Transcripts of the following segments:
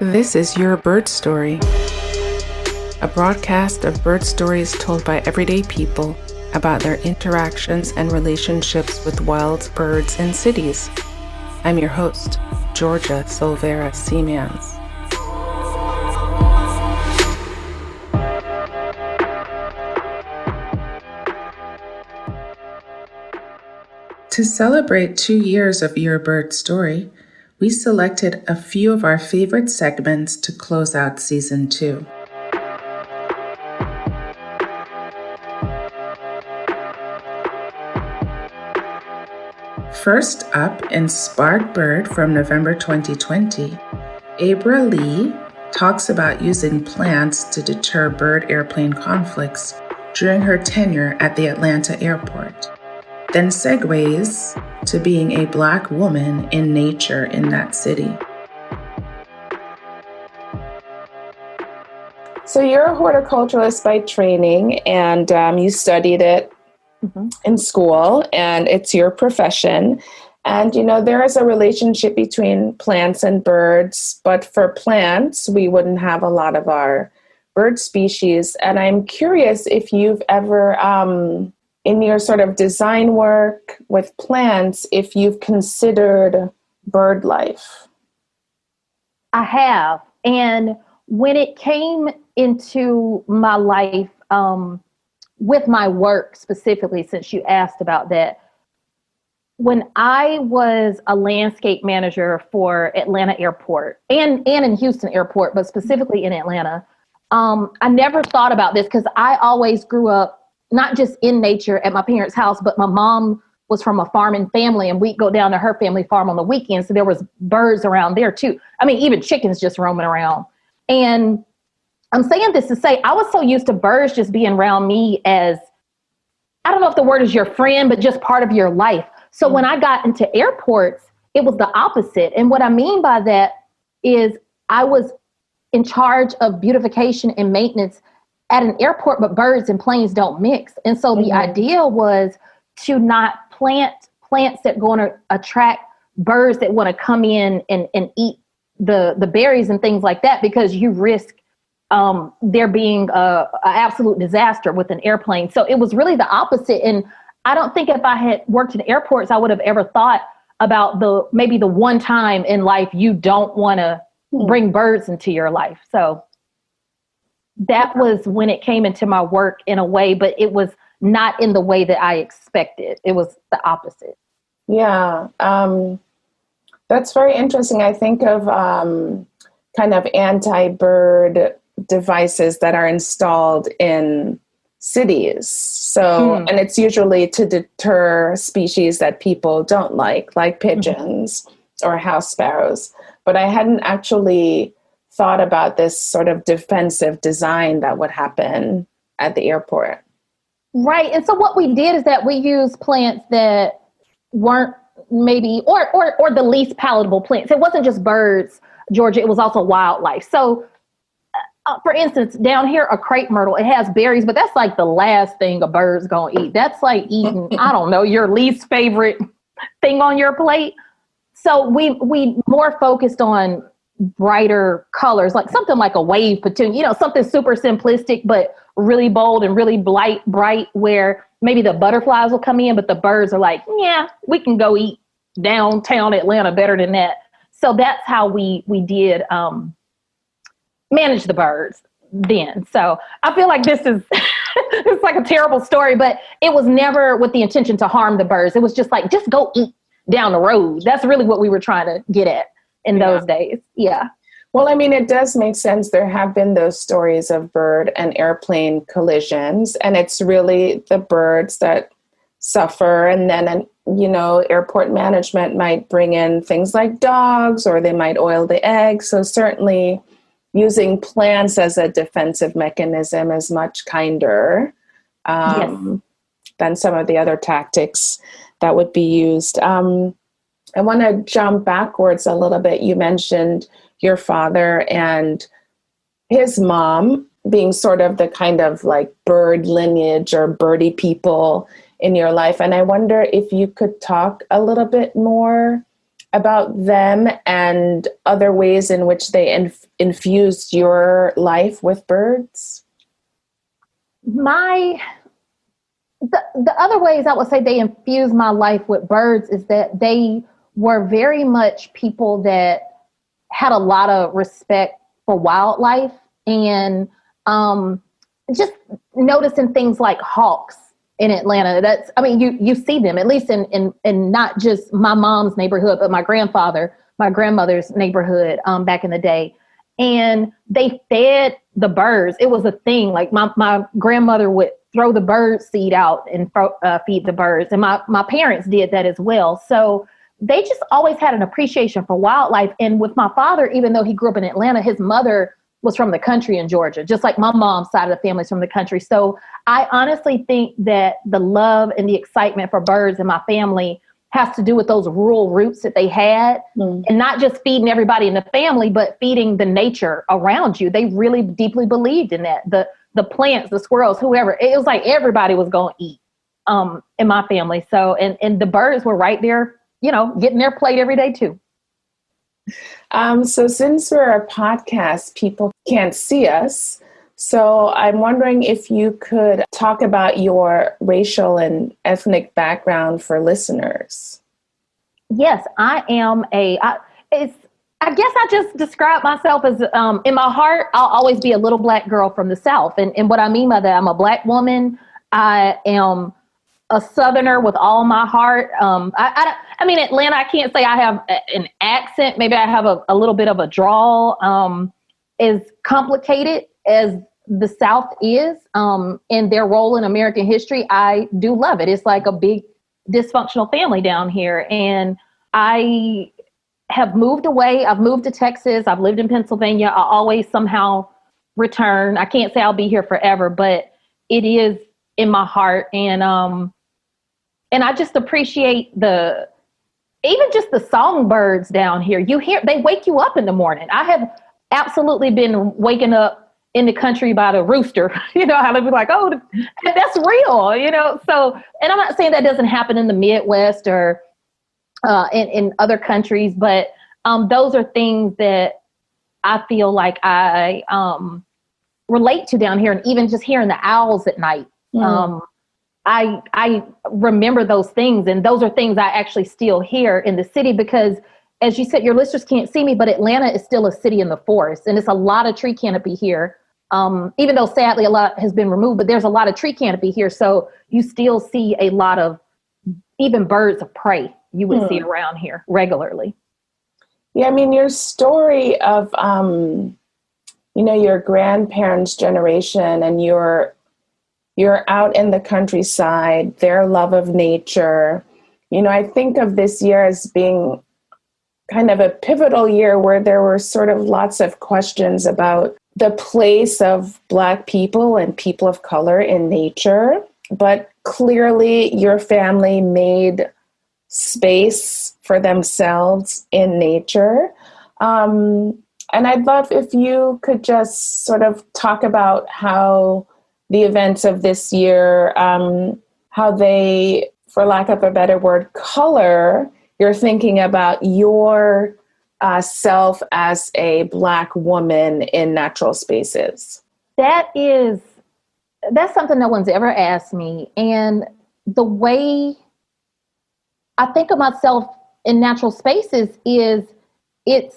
This is Your Bird Story, a broadcast of bird stories told by everyday people about their interactions and relationships with wild birds in cities. I'm your host, Georgia Silvera Seamans. To celebrate 2 years of Your Bird Story, we selected a few of our favorite segments to close out Season 2. First up, in Spark Bird from November 2020, Abra Lee talks about using plants to deter bird-airplane conflicts during her tenure at the Atlanta airport, then segues to being a Black woman in nature in that city. So you're a horticulturalist by training, and you studied it in school, and it's your profession. And, you know, there is a relationship between plants and birds, but for plants, we wouldn't have a lot of our bird species. And I'm curious if you've ever, in your sort of design work with plants, if you've considered bird life. I have. And when it came into my life, with my work specifically, since you asked about that, when I was a landscape manager for Atlanta Airport and in Houston Airport, but specifically in Atlanta, I never thought about this because I always grew up not just in nature at my parents' house, but my mom was from a farming family, and we'd go down to her family farm on the weekends. So there was birds around there too. I mean, even chickens just roaming around. And I'm saying this to say, I was so used to birds just being around me as, I don't know if the word is your friend, but just part of your life. So when I got into airports, it was the opposite. And what I mean by that is I was in charge of beautification and maintenance at an airport, but birds and planes don't mix. And so the idea was to not plant plants that are going to attract birds that want to come in and eat the berries and things like that, because you risk there being a absolute disaster with an airplane. So it was really the opposite. And I don't think if I had worked in airports, I would have ever thought about maybe the one time in life you don't want to bring birds into your life. So that was when it came into my work in a way, but it was not in the way that I expected. It was the opposite. Yeah. That's very interesting. I think of kind of anti-bird devices that are installed in cities. So, and it's usually to deter species that people don't like pigeons or house sparrows. But I hadn't actually thought about this sort of defensive design that would happen at the airport. Right. And so what we did is that we used plants that weren't maybe, or the least palatable plants. It wasn't just birds, Georgia, it was also wildlife. So for instance, down here, a crepe myrtle, it has berries, but that's like the last thing a bird's gonna eat. That's like eating, I don't know, your least favorite thing on your plate. So we more focused on brighter colors, like something like a wave petunia, you know, something super simplistic, but really bold and really bright, where maybe the butterflies will come in, but the birds are like, yeah, we can go eat downtown Atlanta better than that. So that's how we did manage the birds then. So I feel like this is it's like a terrible story, but it was never with the intention to harm the birds. It was just like, just go eat down the road. That's really what we were trying to get at in those days. Yeah. Well, I mean, it does make sense. There have been those stories of bird and airplane collisions, and it's really the birds that suffer. And then, you know, airport management might bring in things like dogs, or they might oil the eggs. So certainly using plants as a defensive mechanism is much kinder than some of the other tactics that would be used. I want to jump backwards a little bit. You mentioned your father and his mom being sort of the kind of like bird lineage or birdie people in your life. And I wonder if you could talk a little bit more about them and other ways in which they infused your life with birds? The other ways I would say they infused my life with birds is that they were very much people that had a lot of respect for wildlife, and just noticing things like hawks in Atlanta. You see them, at least in not just my mom's neighborhood, but my grandmother's neighborhood back in the day. And they fed the birds. It was a thing. Like my grandmother would throw the bird seed out and feed the birds. And my parents did that as well. So they just always had an appreciation for wildlife. And with my father, even though he grew up in Atlanta, his mother was from the country in Georgia, just like my mom's side of the family is from the country. So I honestly think that the love and the excitement for birds in my family has to do with those rural roots that they had, and not just feeding everybody in the family, but feeding the nature around you. They really deeply believed in that. The plants, the squirrels, whoever, it was like everybody was going to eat in my family. So, and the birds were right there, getting their plate every day too. So since we're a podcast, people can't see us. So I'm wondering if you could talk about your racial and ethnic background for listeners. Yes, I am I guess I just describe myself as, in my heart, I'll always be a little Black girl from the South. And what I mean by that, I'm a Black woman. I am a Southerner with all my heart. Atlanta, I can't say I have an accent. Maybe I have a little bit of a drawl. As complicated as the South is, and their role in American history, I do love it. It's like a big dysfunctional family down here. And I have moved away. I've moved to Texas. I've lived in Pennsylvania. I always somehow return. I can't say I'll be here forever, but it is in my heart. And I just appreciate even just the songbirds down here. They wake you up in the morning. I have absolutely been waking up in the country by the rooster, how they be like, oh, that's real, so, and I'm not saying that doesn't happen in the Midwest or in other countries, but those are things that I feel like I relate to down here. And even just hearing the owls at night, I remember those things, and those are things I actually still hear in the city because, as you said, your listeners can't see me, but Atlanta is still a city in the forest, and it's a lot of tree canopy here. Even though sadly a lot has been removed, but there's a lot of tree canopy here. So you still see a lot of even birds of prey you would see around here regularly. Yeah, your story of, your grandparents' generation, and you're out in the countryside, their love of nature. I think of this year as being kind of a pivotal year where there were sort of lots of questions about the place of Black people and people of color in nature. But clearly your family made space for themselves in nature. And I'd love if you could just sort of talk about how the events of this year, how they, for lack of a better word, color you're thinking about your self as a Black woman in natural spaces. That's something no one's ever asked me. And the way I think of myself in natural spaces is it's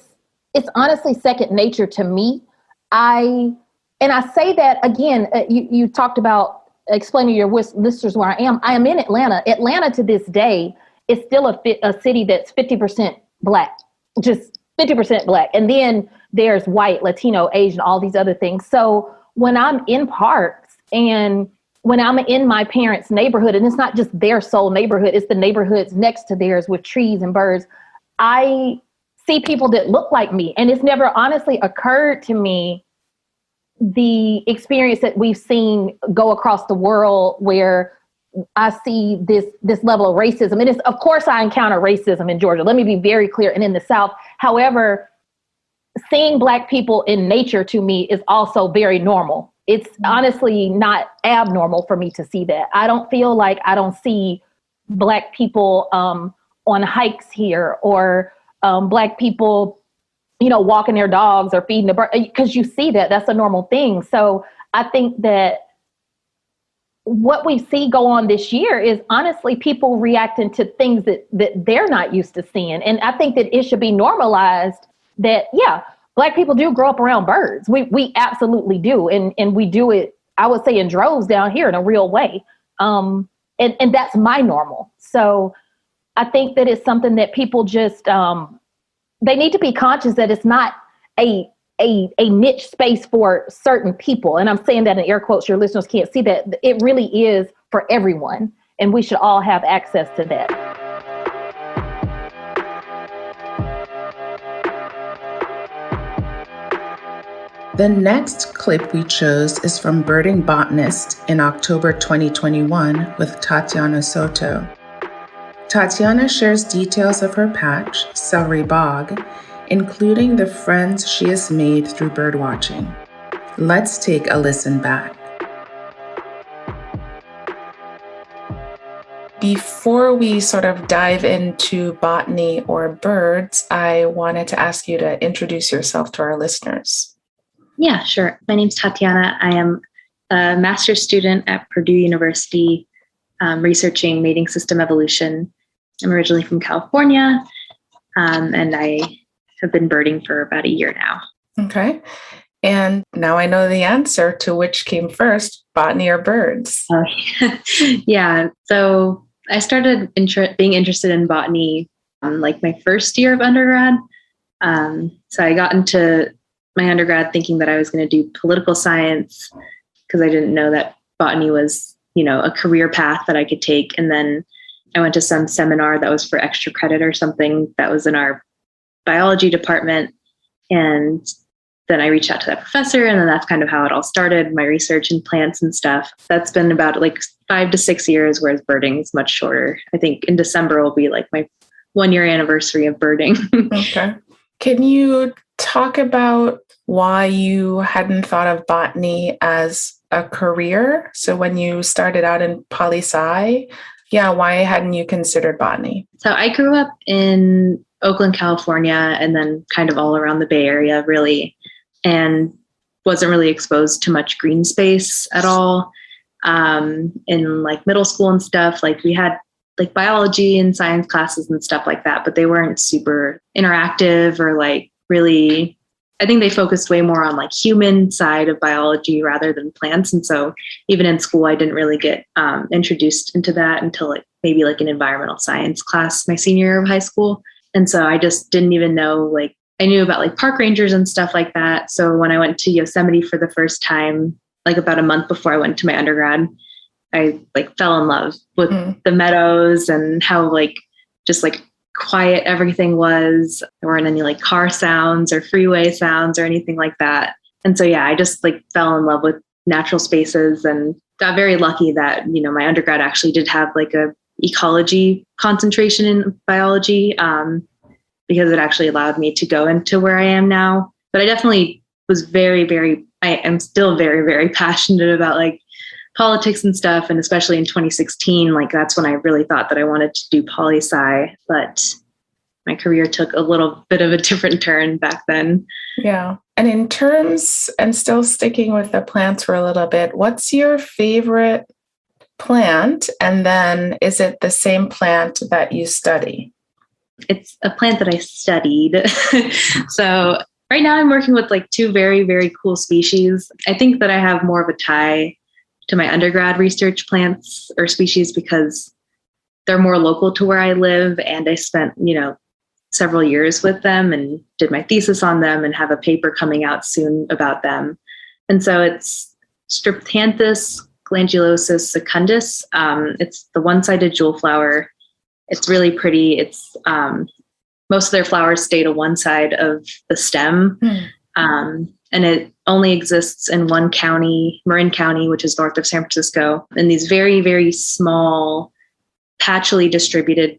honestly second nature to me. And I say that again, you talked about explaining to your listeners where I am. I am in Atlanta. Atlanta to this day is still a city that's 50% Black, just 50% Black. And then there's white, Latino, Asian, all these other things. So when I'm in parks and when I'm in my parents' neighborhood, and it's not just their sole neighborhood, it's the neighborhoods next to theirs with trees and birds, I see people that look like me. And it's never honestly occurred to me the experience that we've seen go across the world where I see this level of racism. And of course I encounter racism in Georgia. Let me be very clear. And in the South, however, seeing Black people in nature to me is also very normal. It's honestly not abnormal for me to see that. I don't feel like I don't see Black people on hikes here or Black people, walking their dogs or feeding the bird, because you see that's a normal thing. So I think that what we see go on this year is honestly people reacting to things that they're not used to seeing. And I think that it should be normalized that, yeah, Black people do grow up around birds. We absolutely do. And we do it, I would say, in droves down here in a real way. And that's my normal. So I think that it's something that people just, they need to be conscious that it's not a niche space for certain people. And I'm saying that in air quotes, your listeners can't see that. It really is for everyone. And we should all have access to that. The next clip we chose is from Birding Botanist in October 2021 with Tatiana Soto. Tatiana shares details of her patch, Celery Bog, including the friends she has made through birdwatching. Let's take a listen back. Before we sort of dive into botany or birds, I wanted to ask you to introduce yourself to our listeners. Yeah, sure. My name's Tatiana. I am a master's student at Purdue University, researching mating system evolution. I'm originally from California, and I have been birding for about a year now. Okay. And now I know the answer to which came first, botany or birds. Yeah. So I started being interested in botany like my first year of undergrad. So I got into my undergrad thinking that I was going to do political science because I didn't know that botany was, a career path that I could take. And then I went to some seminar that was for extra credit or something that was in our biology department. And then I reached out to that professor, and then that's kind of how it all started, my research in plants and stuff. That's been about 5 to 6 years, whereas birding is much shorter. I think in December will be my 1 year anniversary of birding. Okay. Can you talk about why you hadn't thought of botany as a career? So when you started out in poli-sci, why hadn't you considered botany? So I grew up in Oakland, California, and then kind of all around the Bay Area, really, and wasn't really exposed to much green space at all. In middle school and stuff, we had biology and science classes and stuff like that, but they weren't super interactive or really, I think they focused way more on human side of biology rather than plants. And so even in school, I didn't really get introduced into that until maybe an environmental science class my senior year of high school. And so I just didn't even know, I knew about park rangers and stuff like that. So when I went to Yosemite for the first time, about a month before I went to my undergrad, I fell in love with the meadows and how just quiet everything was. There weren't any car sounds or freeway sounds or anything like that. And so, I just fell in love with natural spaces and got very lucky that, my undergrad actually did have a ecology concentration in biology, because it actually allowed me to go into where I am now. But I definitely was I am still very, very passionate about politics and stuff. And especially in 2016, that's when I really thought that I wanted to do poli-sci, but my career took a little bit of a different turn back then. Yeah. And in terms, and still sticking with the plants for a little bit, what's your favorite plant? And then is it the same plant that you study? It's a plant that I studied. So right now I'm working with 2 very, very cool species. I think that I have more of a tie to my undergrad research plants or species because they're more local to where I live. And I spent, several years with them and did my thesis on them and have a paper coming out soon about them. And so it's Streptanthus glandulosus secundus. It's the one-sided jewel flower. It's really pretty. It's most of their flowers stay to one side of the stem. And it only exists in one county, Marin County, which is north of San Francisco, in these very, very small, patchily distributed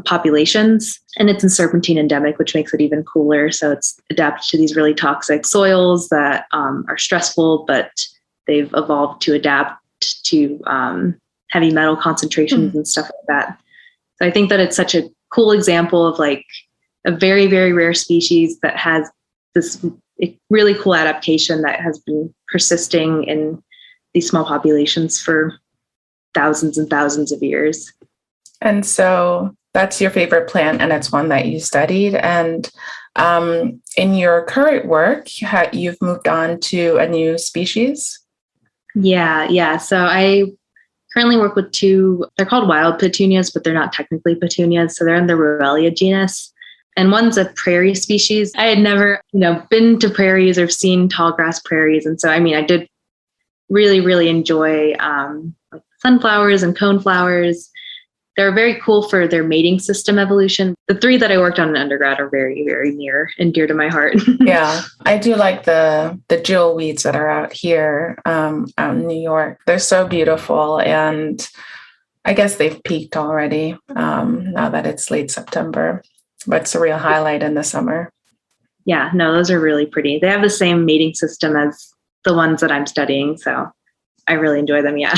populations. And it's in serpentine endemic, which makes it even cooler. So it's adapted to these really toxic soils that are stressful, but they've evolved to adapt to heavy metal concentrations and stuff like that. So I think that it's such a cool example of a very, very rare species that has this really cool adaptation that has been persisting in these small populations for thousands and thousands of years. And so that's your favorite plant, and it's one that you studied. And in your current work, you've moved on to a new species? Yeah. So I currently work with two, they're called wild petunias, but they're not technically petunias. So they're in the Roelia genus. And one's a prairie species. I had never, been to prairies or seen tall grass prairies. And so, I did really, really enjoy like sunflowers and coneflowers. They're very cool for their mating system evolution. The three that I worked on in undergrad are very, very near and dear to my heart. Yeah, I do like the jewel weeds that are out here, out in New York. They're so beautiful, and I guess they've peaked already now that it's late September. But it's a real highlight in the summer. Yeah, no, those are really pretty. They have the same mating system as the ones that I'm studying, so I really enjoy them, yeah.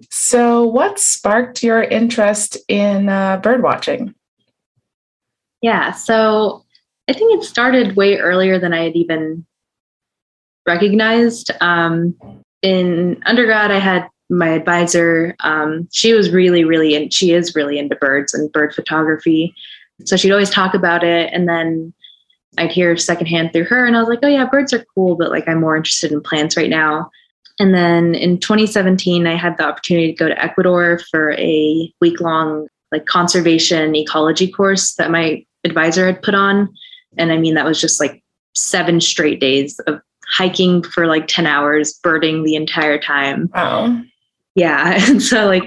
So what sparked your interest in bird watching? Yeah, so I think it started way earlier than I had even recognized. In undergrad, I had my advisor. She was she is really into birds and bird photography. So she'd always talk about it. And then I'd hear secondhand through her, and I was like, oh yeah, birds are cool, but like I'm more interested in plants right now. And then in 2017, I had the opportunity to go to Ecuador for a week-long like conservation ecology course that my advisor had put on. And that was just like 7 straight days of hiking for like 10 hours, birding the entire time. Wow. Yeah. And so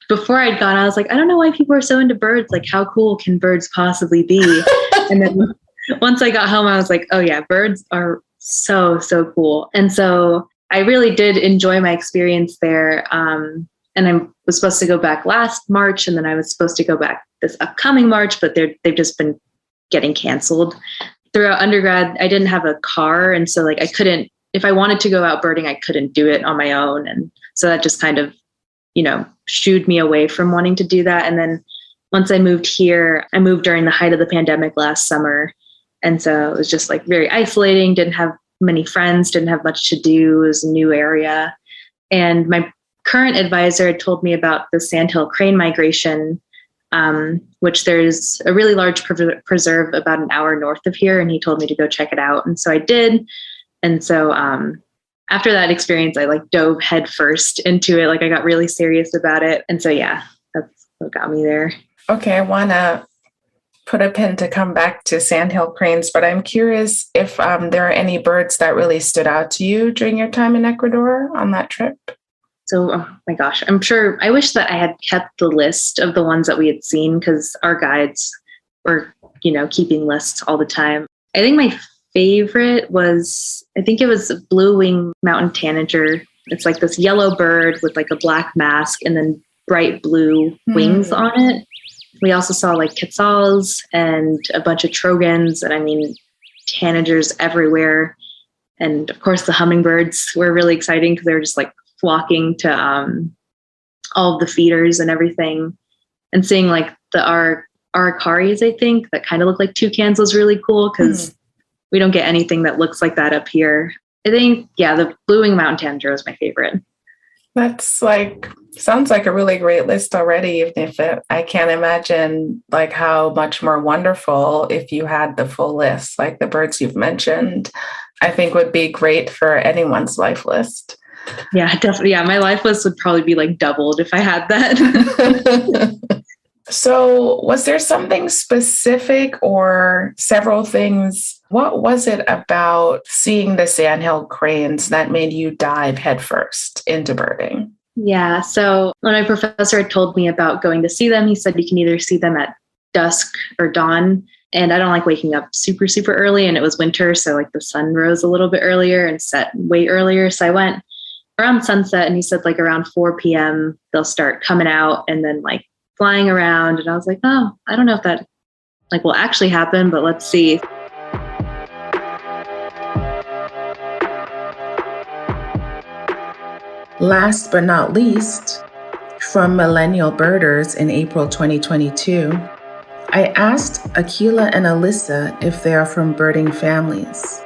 before I'd gone, I was like, I don't know why people are so into birds. Like, how cool can birds possibly be? And then once I got home, I was like, oh yeah, birds are so, so cool. And so I really did enjoy my experience there. And I was supposed to go back last March, and then I was supposed to go back this upcoming March, but they've just been getting canceled. Throughout undergrad, I didn't have a car. And so I couldn't, if I wanted to go out birding, I couldn't do it on my own. And so that just kind of, shooed me away from wanting to do that. And then once I moved here, I moved during the height of the pandemic last summer. And so it was just very isolating, didn't have many friends, didn't have much to do. It was a new area. And my current advisor had told me about the sandhill crane migration, which there's a really large preserve about an hour north of here. And he told me to go check it out. And so I did. And so after that experience, I dove headfirst into it. I got really serious about it. And so, yeah, that's what got me there. Okay, I want to put a pin to come back to sandhill cranes, but I'm curious if there are any birds that really stood out to you during your time in Ecuador on that trip. So, oh my gosh, I'm sure, I wish that I had kept the list of the ones that we had seen, because our guides were, keeping lists all the time. I think my favorite was, it was blue-winged mountain tanager. It's like this yellow bird with a black mask and then bright blue wings on it. We also saw quetzals and a bunch of trogons, and tanagers everywhere. And of course the hummingbirds were really exciting because they were just flocking to all of the feeders and everything. And seeing the aracaris, I think, that kind of look like toucans was really cool, because we don't get anything that looks like that up here. I think, yeah, the blue-winged mountain tanager was my favorite. That's sounds like a really great list already, even if I can't imagine how much more wonderful if you had the full list. The birds you've mentioned, I think would be great for anyone's life list. Yeah, definitely. Yeah, my life list would probably be doubled if I had that. So was there something specific or several things? What was it about seeing the sandhill cranes that made you dive headfirst into birding? Yeah, so when my professor had told me about going to see them, he said you can either see them at dusk or dawn. And I don't like waking up super, super early. And it was winter, so the sun rose a little bit earlier and set way earlier. So I went around sunset, and he said around 4 p.m. they'll start coming out and then flying around. And I was like, oh, I don't know if that will actually happen, but let's see. Last but not least, from Millennial Birders in April 2022, I asked Akila and Alyssa if they are from birding families.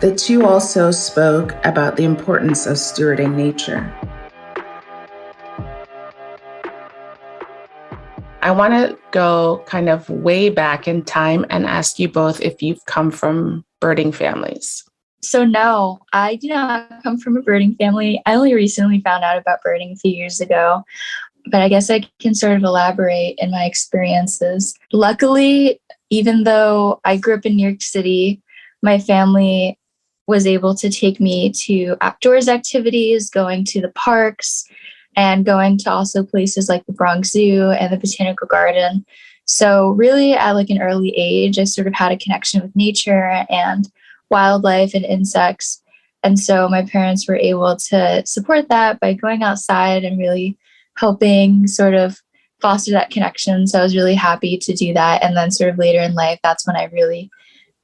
The two also spoke about the importance of stewarding nature. I want to go kind of way back in time and ask you both if you've come from birding families. So no, I do not come from a birding family. I only recently found out about birding a few years ago, but I guess I can sort of elaborate in my experiences. Luckily, even though I grew up in New York City, my family was able to take me to outdoors activities, going to the parks, and going to also places like the Bronx Zoo and the Botanical Garden. So really at like an early age, I sort of had a connection with nature and wildlife and insects. And so my parents were able to support that by going outside and really helping sort of foster that connection. So I was really happy to do that. And then sort of later in life, that's when I really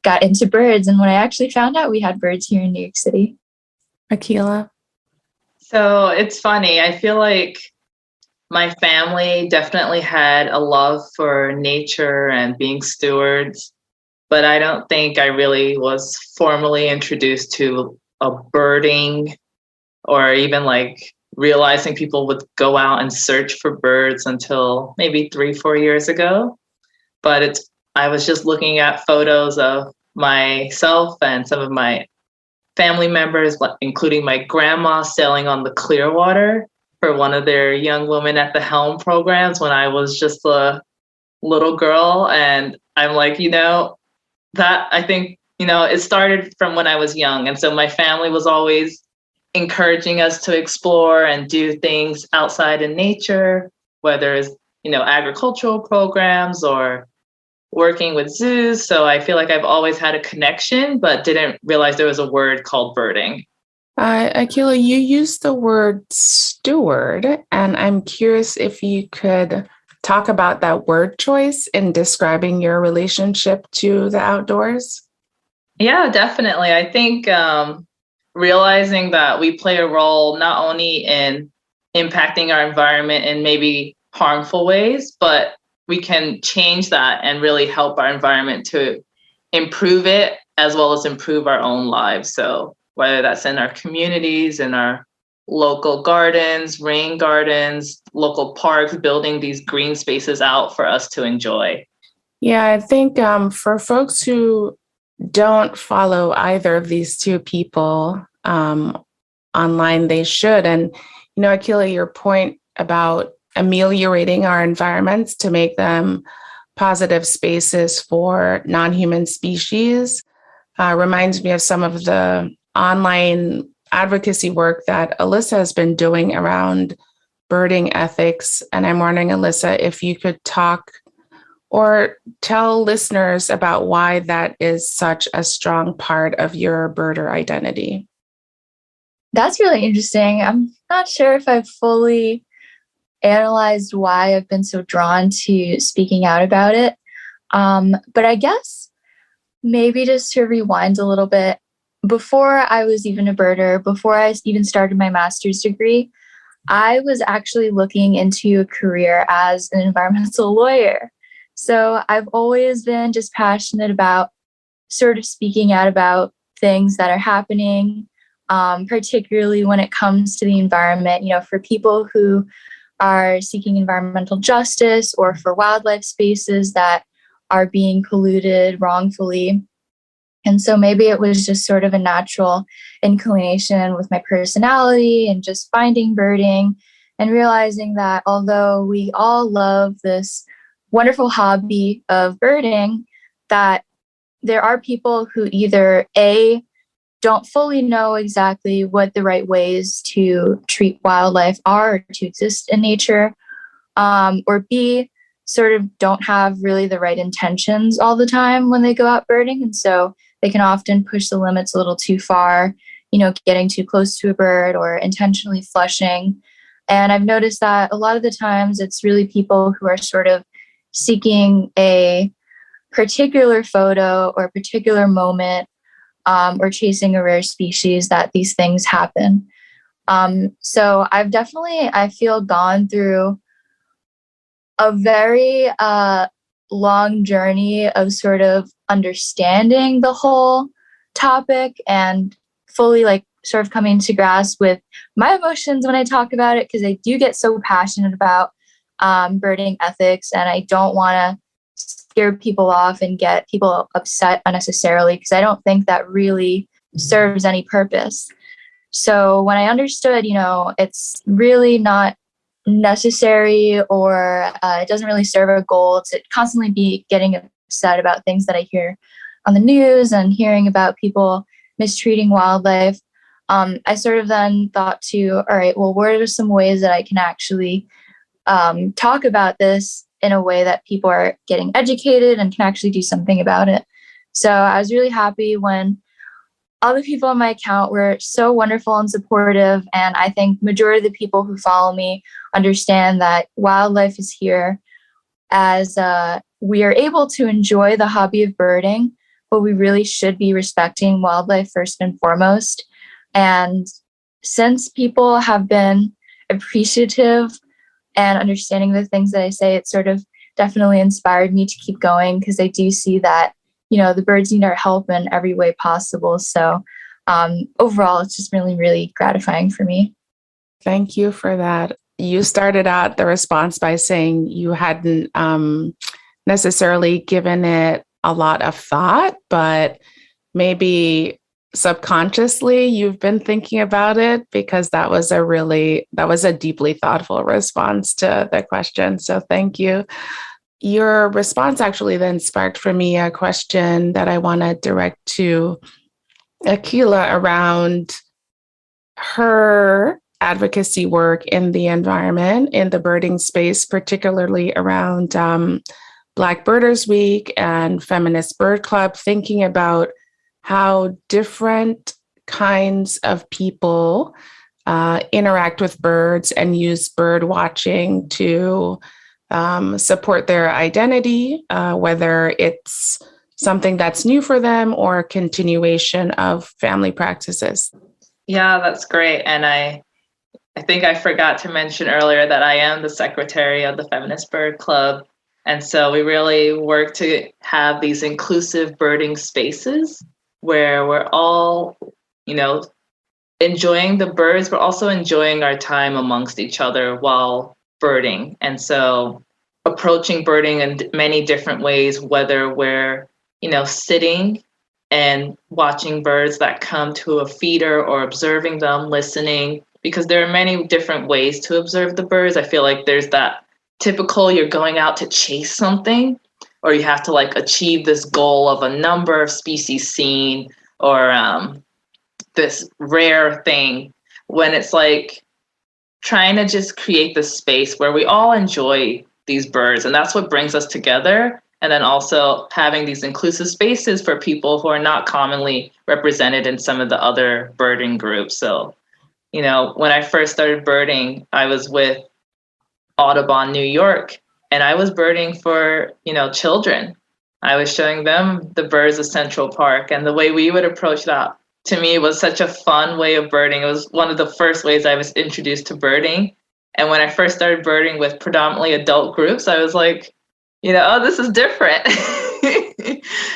got into birds. And when I actually found out we had birds here in New York City. Akila? So it's funny. I feel like my family definitely had a love for nature and being stewards, but I don't think I really was formally introduced to a birding or even like realizing people would go out and search for birds until maybe 3-4 years ago. But I was just looking at photos of myself and some of my family members, including my grandma, sailing on the Clearwater for one of their Young Women at the Helm programs when I was just a little girl. And I'm like, that I think, it started from when I was young. And so my family was always encouraging us to explore and do things outside in nature, whether it's, agricultural programs or working with zoos. So I feel like I've always had a connection, but didn't realize there was a word called birding. Akila, you used the word steward, and I'm curious if you could talk about that word choice in describing your relationship to the outdoors. Yeah, definitely. I think realizing that we play a role not only in impacting our environment in maybe harmful ways, but we can change that and really help our environment to improve it as well as improve our own lives. So whether that's in our communities, in our local gardens, rain gardens, local parks, building these green spaces out for us to enjoy. Yeah, I think for folks who don't follow either of these two people online, they should. And, Akila, your point about ameliorating our environments to make them positive spaces for non-human species reminds me of some of the online advocacy work that Alyssa has been doing around birding ethics. And I'm wondering, Alyssa, if you could talk or tell listeners about why that is such a strong part of your birder identity. That's really interesting. I'm not sure if I've fully analyzed why I've been so drawn to speaking out about it. But I guess maybe just to rewind a little bit, before I was even a birder, before I even started my master's degree, I was actually looking into a career as an environmental lawyer. So I've always been just passionate about sort of speaking out about things that are happening, particularly when it comes to the environment, for people who are seeking environmental justice or for wildlife spaces that are being polluted wrongfully. And so maybe it was just sort of a natural inclination with my personality and just finding birding and realizing that although we all love this wonderful hobby of birding, that there are people who either A, don't fully know exactly what the right ways to treat wildlife are or to exist in nature, or B, sort of don't have really the right intentions all the time when they go out birding. And so they can often push the limits a little too far, getting too close to a bird or intentionally flushing. And I've noticed that a lot of the times it's really people who are sort of seeking a particular photo or a particular moment, or chasing a rare species that these things happen. So I've definitely, I feel, gone through a very long journey of sort of understanding the whole topic and fully like sort of coming to grasp with my emotions when I talk about it, because I do get so passionate about birding ethics, and I don't want to scare people off and get people upset unnecessarily, because I don't think that really serves any purpose. So when I understood, it's really not necessary, or it doesn't really serve a goal to constantly be getting upset about things that I hear on the news and hearing about people mistreating wildlife, I sort of then thought all right, well, what are some ways that I can actually talk about this in a way that people are getting educated and can actually do something about it. So I was really happy when all the people on my account were so wonderful and supportive. And I think majority of the people who follow me understand that wildlife is here as we are able to enjoy the hobby of birding, but we really should be respecting wildlife first and foremost. And since people have been appreciative and understanding the things that I say, it sort of definitely inspired me to keep going, because I do see that, the birds need our help in every way possible. So overall, it's just really, really gratifying for me. Thank you for that. You started out the response by saying you hadn't necessarily given it a lot of thought, but maybe subconsciously you've been thinking about it, because that was a deeply thoughtful response to the question. So thank you. Your response actually then sparked for me a question that I want to direct to Akila around her advocacy work in the environment, in the birding space, particularly around Black Birders Week and Feminist Bird Club, thinking about how different kinds of people interact with birds and use bird watching to support their identity, whether it's something that's new for them or a continuation of family practices. Yeah, that's great. And I think I forgot to mention earlier that I am the secretary of the Feminist Bird Club. And so we really work to have these inclusive birding spaces where we're all, enjoying the birds, but also enjoying our time amongst each other while birding. And so approaching birding in many different ways, whether we're, sitting and watching birds that come to a feeder, or observing them, listening, because there are many different ways to observe the birds. I feel like there's that typical, you're going out to chase something, or you have to achieve this goal of a number of species seen, or this rare thing, when it's trying to just create this space where we all enjoy these birds. And that's what brings us together. And then also having these inclusive spaces for people who are not commonly represented in some of the other birding groups. So, when I first started birding, I was with Audubon, New York, and I was birding for, children. I was showing them the birds of Central Park, and the way we would approach that, to me, was such a fun way of birding. It was one of the first ways I was introduced to birding. And when I first started birding with predominantly adult groups, I was like, oh, this is different.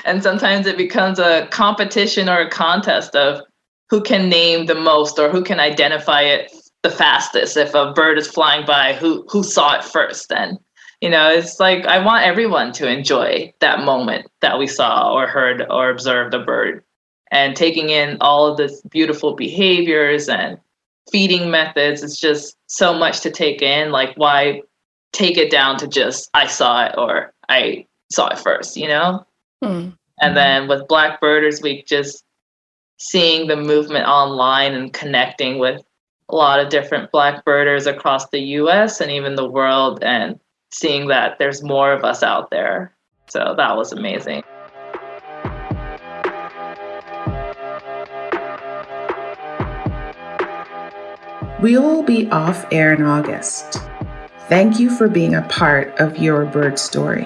And sometimes it becomes a competition or a contest of who can name the most, or who can identify it the fastest. If a bird is flying by, who saw it first? And, it's I want everyone to enjoy that moment that we saw or heard or observed a bird, and taking in all of this beautiful behaviors and feeding methods. It's just so much to take in. Why take it down to just, I saw it, or I saw it first, Mm-hmm. And then with Black Birders Week, just seeing the movement online and connecting with a lot of different Black birders across the US and even the world, and seeing that there's more of us out there. So that was amazing. We will be off air in August. Thank you for being a part of Your Bird Story.